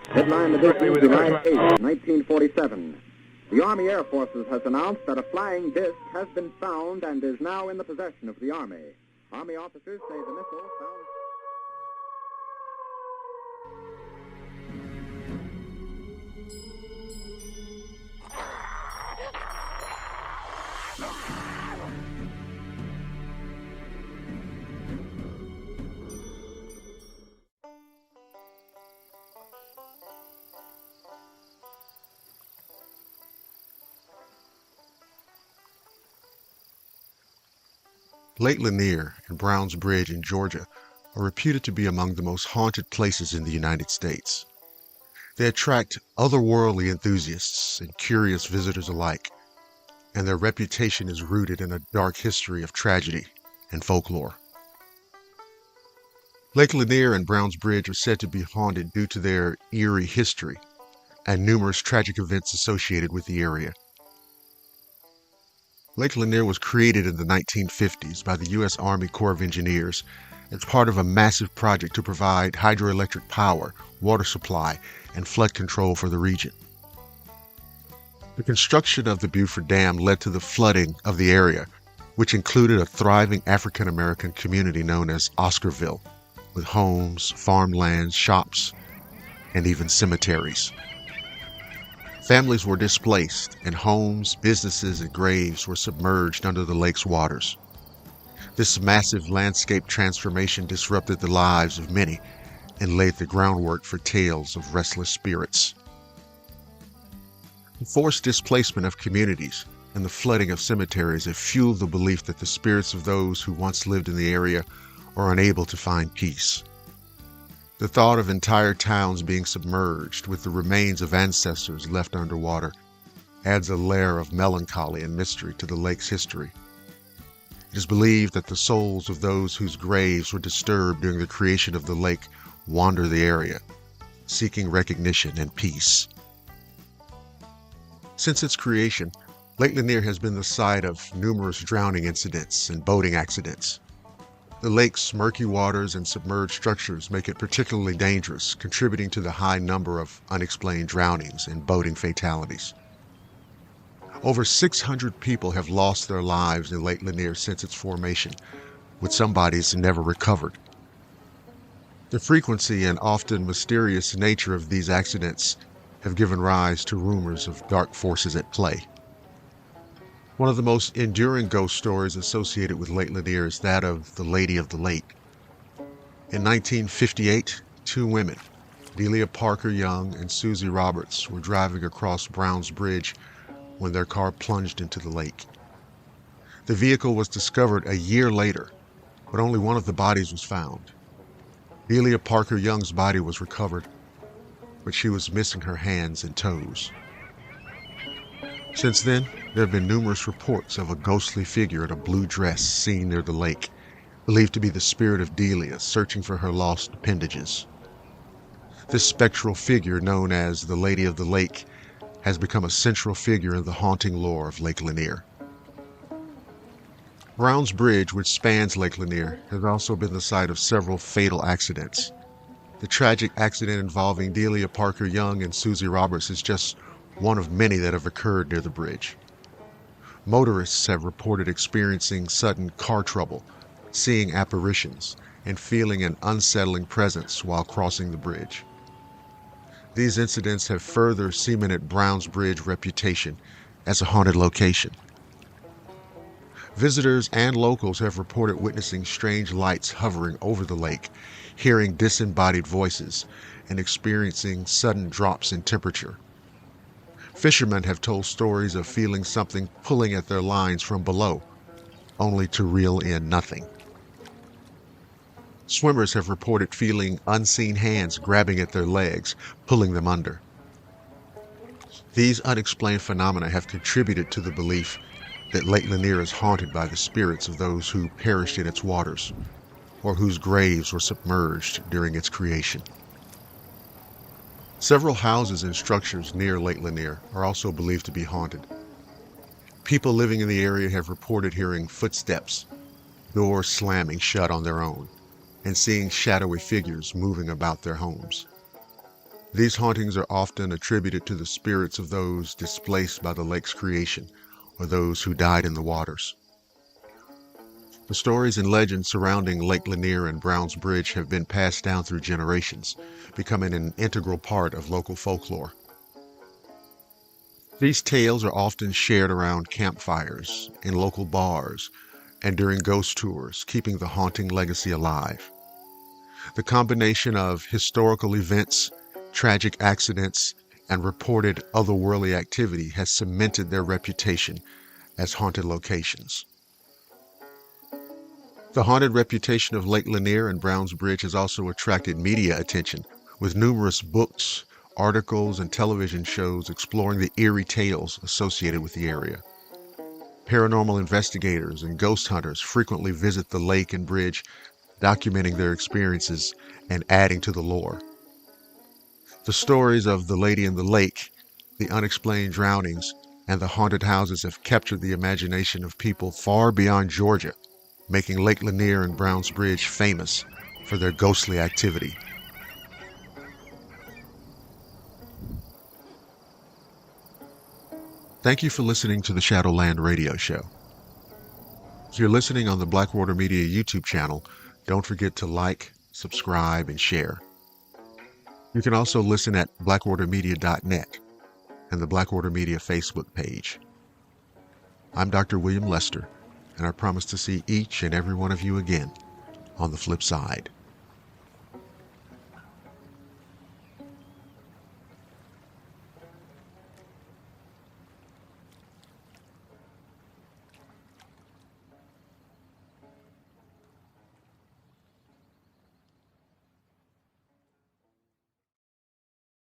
Headline edition, July 8, 1947. The Army Air Forces has announced that a flying disc has been found and is now in the possession of the Army. Army officers say the missile found... Lake Lanier and Brown's Bridge in Georgia are reputed to be among the most haunted places in the United States. They attract otherworldly enthusiasts and curious visitors alike, and their reputation is rooted in a dark history of tragedy and folklore. Lake Lanier and Brown's Bridge are said to be haunted due to their eerie history and numerous tragic events associated with the area. Lake Lanier was created in the 1950s by the U.S. Army Corps of Engineers as part of a massive project to provide hydroelectric power, water supply, and flood control for the region. The construction of the Beaufort Dam led to the flooding of the area, which included a thriving African-American community known as Oscarville, with homes, farmlands, shops, and even cemeteries. Families were displaced, and homes, businesses, and graves were submerged under the lake's waters. This massive landscape transformation disrupted the lives of many and laid the groundwork for tales of restless spirits. The forced displacement of communities and the flooding of cemeteries have fueled the belief that the spirits of those who once lived in the area are unable to find peace. The thought of entire towns being submerged with the remains of ancestors left underwater adds a layer of melancholy and mystery to the lake's history. It is believed that the souls of those whose graves were disturbed during the creation of the lake wander the area, seeking recognition and peace. Since its creation, Lake Lanier has been the site of numerous drowning incidents and boating accidents. The lake's murky waters and submerged structures make it particularly dangerous, contributing to the high number of unexplained drownings and boating fatalities. Over 600 people have lost their lives in Lake Lanier since its formation, with some bodies never recovered. The frequency and often mysterious nature of these accidents have given rise to rumors of dark forces at play. One of the most enduring ghost stories associated with Lake Lanier is that of the Lady of the Lake. In 1958, two women, Delia Parker Young and Susie Roberts, were driving across Brown's Bridge when their car plunged into the lake. The vehicle was discovered a year later, but only one of the bodies was found. Delia Parker Young's body was recovered, but she was missing her hands and toes. Since then, there have been numerous reports of a ghostly figure in a blue dress seen near the lake, believed to be the spirit of Delia searching for her lost appendages. This spectral figure, known as the Lady of the Lake, has become a central figure in the haunting lore of Lake Lanier. Brown's Bridge, which spans Lake Lanier, has also been the site of several fatal accidents. The tragic accident involving Delia Parker Young and Susie Roberts is just one of many that have occurred near the bridge. Motorists have reported experiencing sudden car trouble, seeing apparitions, and feeling an unsettling presence while crossing the bridge. These incidents have further cemented Brown's Bridge reputation as a haunted location. Visitors and locals have reported witnessing strange lights hovering over the lake, hearing disembodied voices, and experiencing sudden drops in temperature. Fishermen have told stories of feeling something pulling at their lines from below, only to reel in nothing. Swimmers have reported feeling unseen hands grabbing at their legs, pulling them under. These unexplained phenomena have contributed to the belief that Lake Lanier is haunted by the spirits of those who perished in its waters, or whose graves were submerged during its creation. Several houses and structures near Lake Lanier are also believed to be haunted. People living in the area have reported hearing footsteps, doors slamming shut on their own, and seeing shadowy figures moving about their homes. These hauntings are often attributed to the spirits of those displaced by the lake's creation or those who died in the waters. The stories and legends surrounding Lake Lanier and Browns Bridge have been passed down through generations, becoming an integral part of local folklore. These tales are often shared around campfires, in local bars, and during ghost tours, keeping the haunting legacy alive. The combination of historical events, tragic accidents, and reported otherworldly activity has cemented their reputation as haunted locations. The haunted reputation of Lake Lanier and Browns Bridge has also attracted media attention, with numerous books, articles, and television shows exploring the eerie tales associated with the area. Paranormal investigators and ghost hunters frequently visit the lake and bridge, documenting their experiences and adding to the lore. The stories of the Lady in the Lake, the unexplained drownings, and the haunted houses have captured the imagination of people far beyond Georgia, making Lake Lanier and Browns Bridge famous for their ghostly activity. Thank you for listening to the Shadowland radio show. If you're listening on the Blackwater Media YouTube channel, don't forget to like, subscribe, and share. You can also listen at blackwatermedia.net and the Blackwater Media Facebook page. I'm Dr. William Lester, and I promise to see each and every one of you again on the flip side.